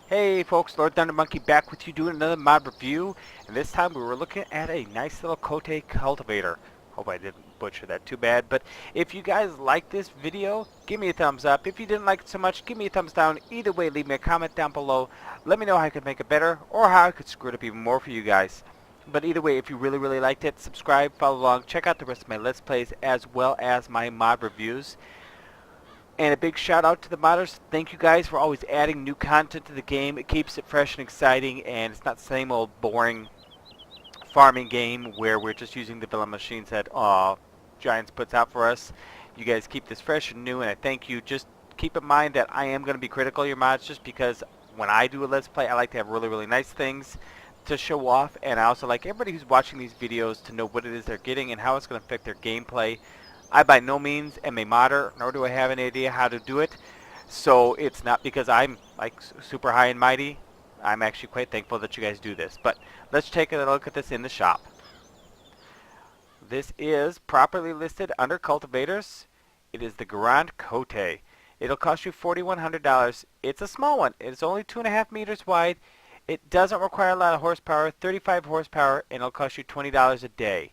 Hey folks, Lord Thunder Monkey back with you doing another mod review, and this time we were looking at a nice little Kotte cultivator. Hope I didn't butcher that too bad, but if you guys like this video, give me a thumbs up. If you didn't like it so much, give me a thumbs down. Either way, leave me a comment down below. Let me know how I could make it better, or how I could screw it up even more for you guys. But either way, if you really liked it, subscribe, follow along, check out the rest of my Let's Plays as well as my mod reviews. And a big shout out to the modders. Thank you guys for always adding new content to the game. It keeps it fresh and exciting, and it's not the same old boring farming game where we're just using the vanilla machines that Giants puts out for us. You guys keep this fresh and new, and I thank you. Just keep in mind that I am going to be critical of your mods just because when I do a Let's Play, I like to have really nice things to show off, and I also like everybody who's watching these videos to know what it is they're getting and how it's going to affect their gameplay. I by no means am a modder, nor do I have any idea how to do it. So it's not because I'm like super high and mighty. I'm actually quite thankful that you guys do this. But let's take a look at this in the shop. This is properly listed under cultivators. It is the Grand Kotte. It'll cost you $4,100. It's a small one. It's only 2.5 meters wide. It doesn't require a lot of horsepower, 35 horsepower, and it'll cost you $20 a day.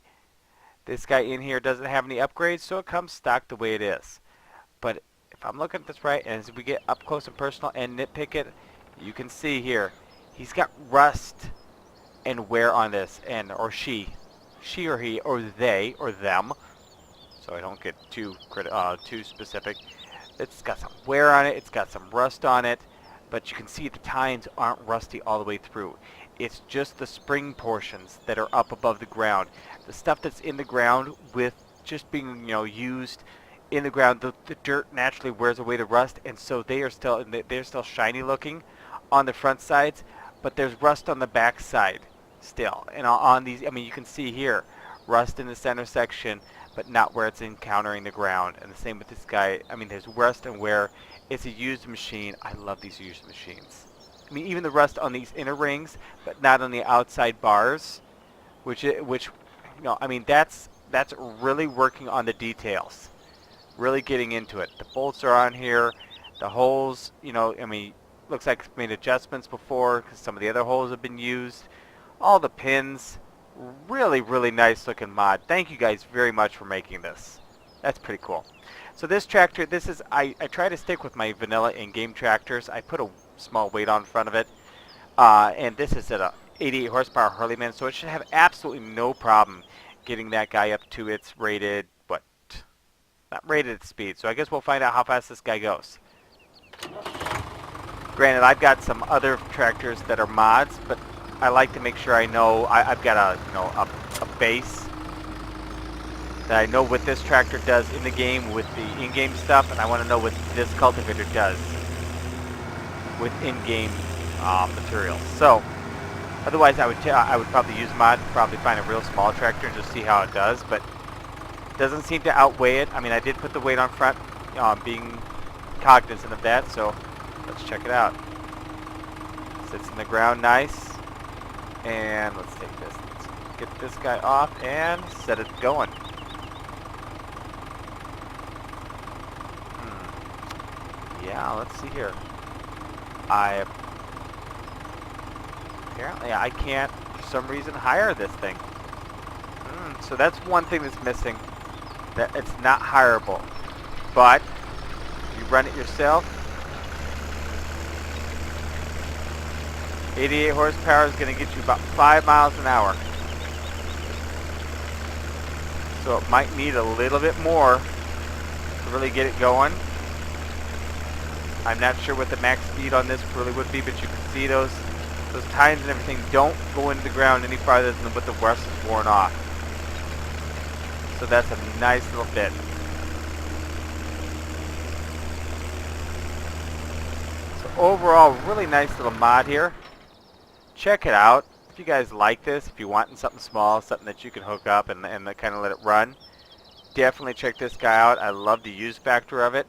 This guy in here doesn't have any upgrades, so it comes stock the way it is. But if I'm looking at this right, and as we get up close and personal and nitpick it, you can see here, he's got rust and wear on this, and or she or he or they or them. So I don't get too specific. It's got some wear on it. It's got some rust on it, but you can see the tines aren't rusty all the way through. It's just the spring portions that are up above the ground. The stuff that's in the ground with just being, used in the ground, the dirt naturally wears away the rust, and so they're still shiny looking on the front sides, but there's rust on the back side still. And on these, you can see here, rust in the center section, but not where it's encountering the ground. And the same with this guy. There's rust and wear. It's a used machine. I love these used machines. Even the rust on these inner rings, but not on the outside bars, that's really working on the details, really getting into it. The bolts are on here, the holes, looks like it's made adjustments before because some of the other holes have been used. All the pins, really nice looking mod. Thank you guys very much for making this. That's pretty cool. So this tractor, I try to stick with my vanilla in-game tractors. I put a small weight on front of it, and this is at a 88 horsepower Hurleyman, so it should have absolutely no problem getting that guy up to its rated, not rated speed. So I guess we'll find out how fast this guy goes. Granted, I've got some other tractors that are mods, but I like to make sure I know I've got a base that I know what this tractor does in the game with the in-game stuff, and I want to know what this cultivator does with in-game materials. So otherwise I would probably use mod, probably find a real small tractor and just see how it does, but it doesn't seem to outweigh it. I did put the weight on front, being cognizant of that, so let's check it out. Sits in the ground nice, and let's take this. Let's get this guy off and set it going. Yeah, let's see here. Apparently I can't, for some reason, hire this thing. So that's one thing that's missing, that it's not hireable. But you run it yourself. 88 horsepower is going to get you about 5 miles an hour. So it might need a little bit more to really get it going. I'm not sure what the max speed on this really would be, but you can see those tines and everything don't go into the ground any farther than what the rust is worn off. So that's a nice little bit. So overall, really nice little mod here. Check it out. If you guys like this, if you're wanting something small, something that you can hook up and kind of let it run, definitely check this guy out. I love the use factor of it.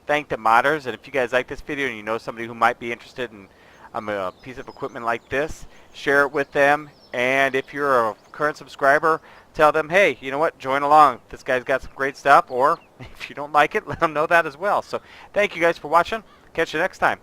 Thank the modders, and if you guys like this video and you know somebody who might be interested in a piece of equipment like this, share it with them. And if you're a current subscriber, tell them, hey, you know what, join along. This guy's got some great stuff. Or if you don't like it, let them know that as well. So thank you guys for watching. Catch you next time.